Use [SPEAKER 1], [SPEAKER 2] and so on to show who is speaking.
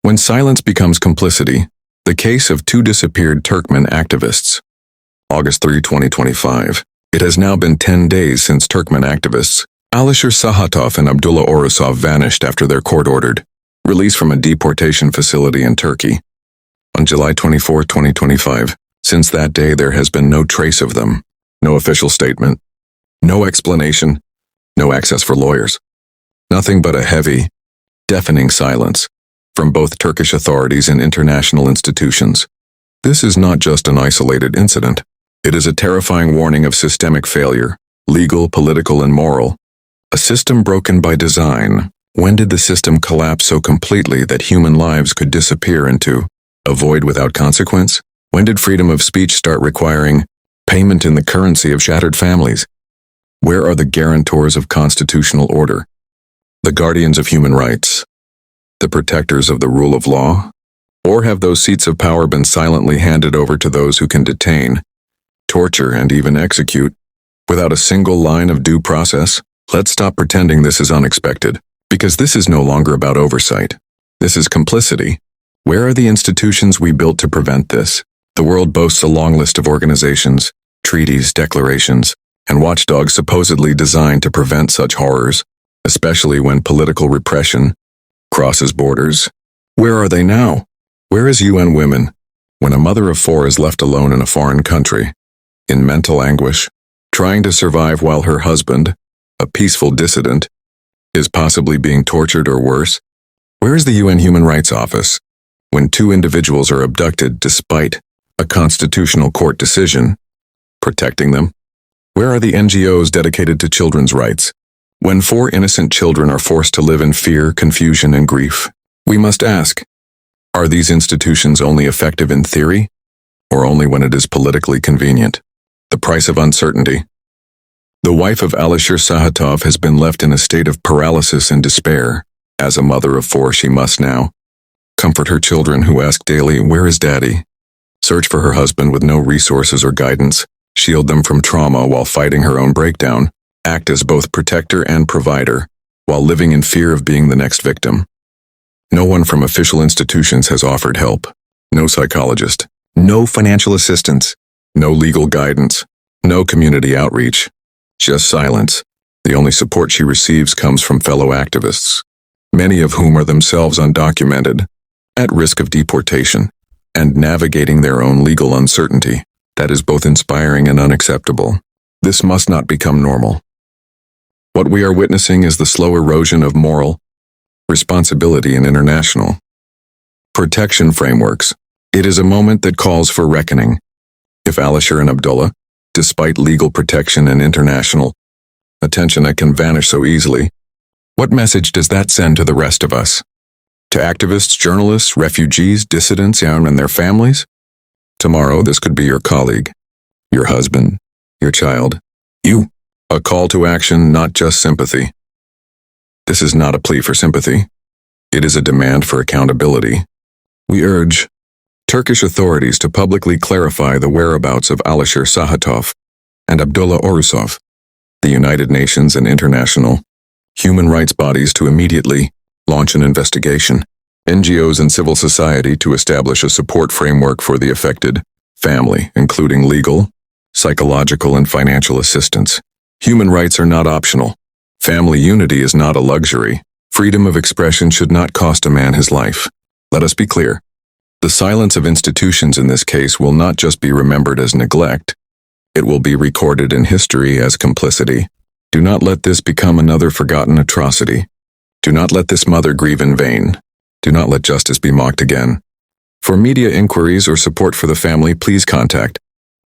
[SPEAKER 1] When silence becomes complicity, the case of two disappeared Turkmen activists. August 3, 2025. It has now been 10 days since Turkmen activists Alişer Sahatov and Abdullah Orusov vanished after their court-ordered release from a deportation facility in Turkey. On July 24, 2025, since that day there has been no trace of them, no official statement, no explanation, no access for lawyers. Nothing but a heavy, deafening silence from both Turkish authorities and international institutions. This is not just an isolated incident. It is a terrifying warning of systemic failure, legal, political, and moral. A system broken by design. When did the system collapse so completely that human lives could disappear into a void without consequence? When did freedom of speech start requiring payment in the currency of shattered families? Where are the guarantors of constitutional order? The guardians of human rights? The protectors of the rule of law? Or have those seats of power been silently handed over to those who can detain, torture, and even execute without a single line of due process? Let's stop pretending this is unexpected, because this is no longer about oversight. This is complicity. Where are the institutions we built to prevent this? The world boasts a long list of organizations, treaties, declarations, and watchdogs supposedly designed to prevent such horrors, especially when political repression crosses borders. Where are they now? Where is UN Women when a mother of 4 is left alone in a foreign country, in mental anguish, trying to survive while her husband, a peaceful dissident, is possibly being tortured or worse? Where is the UN Human Rights Office when 2 individuals are abducted despite a constitutional court decision protecting them? Where are the NGOs dedicated to children's rights when 4 innocent children are forced to live in fear, confusion, and grief? We must ask, are these institutions only effective in theory, or only when it is politically convenient? The price of uncertainty. The wife of Alişer Sahatov has been left in a state of paralysis and despair. As a mother of 4, she must now comfort her children who ask daily, "Where is Daddy?" Search for her husband with no resources or guidance, shield them from trauma while fighting her own breakdown, act as both protector and provider, while living in fear of being the next victim. No one from official institutions has offered help. No psychologist. No financial assistance. No legal guidance. No community outreach. Just silence. The only support she receives comes from fellow activists, many of whom are themselves undocumented, at risk of deportation, and navigating their own legal uncertainty. That is both inspiring and unacceptable. This must not become normal. What we are witnessing is the slow erosion of moral responsibility in international protection frameworks. It is a moment that calls for reckoning. If Alişer and Abdullah, despite legal protection and international attention that can vanish so easily, what message does that send to the rest of us? To activists, journalists, refugees, dissidents, and their families? Tomorrow, this could be your colleague, your husband, your child, you. A call to action, not just sympathy. This is not a plea for sympathy. It is a demand for accountability. We urge Turkish authorities to publicly clarify the whereabouts of Alişer Sahatov and Abdullah Orusov, the United Nations and international human rights bodies to immediately launch an investigation, NGOs and civil society to establish a support framework for the affected family, including legal, psychological, and financial assistance. Human rights are not optional. Family unity is not a luxury. Freedom of expression should not cost a man his life. Let us be clear. The silence of institutions in this case will not just be remembered as neglect. It will be recorded in history as complicity. Do not let this become another forgotten atrocity. Do not let this mother grieve in vain. Do not let justice be mocked again. For media inquiries or support for the family, please contact